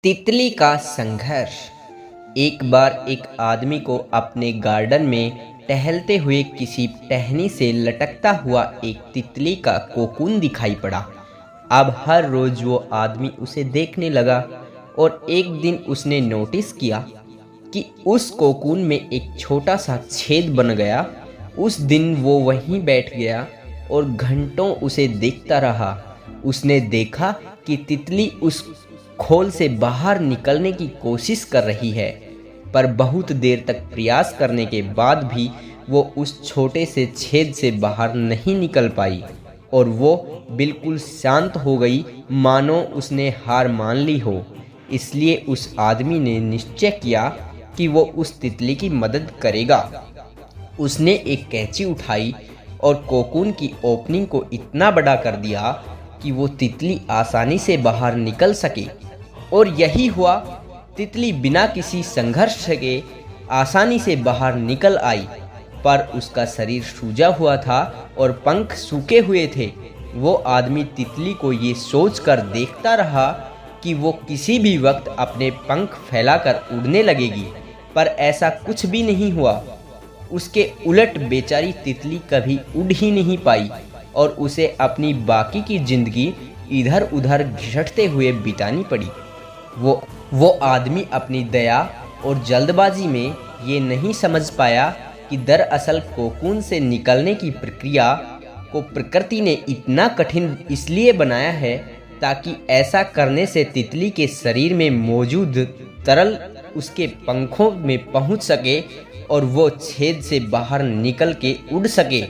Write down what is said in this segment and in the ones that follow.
तितली का संघर्ष। एक बार एक आदमी को अपने गार्डन में टहलते हुए किसी टहनी से लटकता हुआ एक तितली का कोकून दिखाई पड़ा। अब हर रोज वो आदमी उसे देखने लगा और एक दिन उसने नोटिस किया कि उस कोकून में एक छोटा सा छेद बन गया। उस दिन वो वहीं बैठ गया और घंटों उसे देखता रहा। उसने देखा कि तितली उस खोल से बाहर निकलने की कोशिश कर रही है, पर बहुत देर तक प्रयास करने के बाद भी वो उस छोटे से छेद से बाहर नहीं निकल पाई और वो बिल्कुल शांत हो गई, मानो उसने हार मान ली हो। इसलिए उस आदमी ने निश्चय किया कि वो उस तितली की मदद करेगा। उसने एक कैंची उठाई और कोकून की ओपनिंग को इतना बड़ा कर दिया कि वो तितली आसानी से बाहर निकल सके। और यही हुआ। तितली बिना किसी संघर्ष के आसानी से बाहर निकल आई, पर उसका शरीर सूजा हुआ था और पंख सूखे हुए थे। वो आदमी तितली को ये सोचकर देखता रहा कि वो किसी भी वक्त अपने पंख फैलाकर उड़ने लगेगी, पर ऐसा कुछ भी नहीं हुआ। उसके उलट बेचारी तितली कभी उड़ ही नहीं पाई और उसे अपनी बाकी की जिंदगी इधर उधर घिसटते हुए बितानी पड़ी। वो आदमी अपनी दया और जल्दबाजी में ये नहीं समझ पाया कि दरअसल कोकून से निकलने की प्रक्रिया को प्रकृति ने इतना कठिन इसलिए बनाया है ताकि ऐसा करने से तितली के शरीर में मौजूद तरल उसके पंखों में पहुंच सके और वो छेद से बाहर निकल के उड़ सके।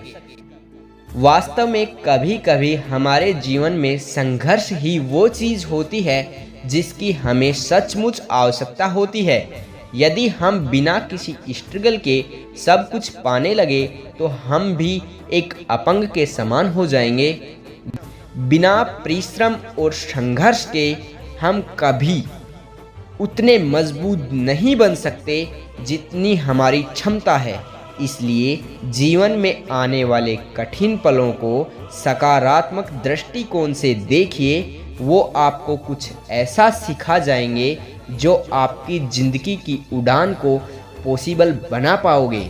वास्तव में कभी कभी हमारे जीवन में संघर्ष ही वो चीज़ होती है जिसकी हमें सचमुच आवश्यकता होती है। यदि हम बिना किसी स्ट्रगल के सब कुछ पाने लगे तो हम भी एक अपंग के समान हो जाएंगे। बिना परिश्रम और संघर्ष के हम कभी उतने मजबूत नहीं बन सकते जितनी हमारी क्षमता है। इसलिए जीवन में आने वाले कठिन पलों को सकारात्मक दृष्टिकोण से देखिए। वो आपको कुछ ऐसा सिखा जाएंगे जो आपकी ज़िंदगी की उड़ान को पॉसिबल बना पाओगे।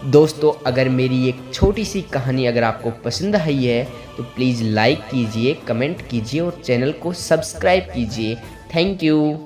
दोस्तों, अगर मेरी एक छोटी सी कहानी अगर आपको पसंद आई है तो प्लीज़ लाइक कीजिए, कमेंट कीजिए और चैनल को सब्सक्राइब कीजिए। Thank you.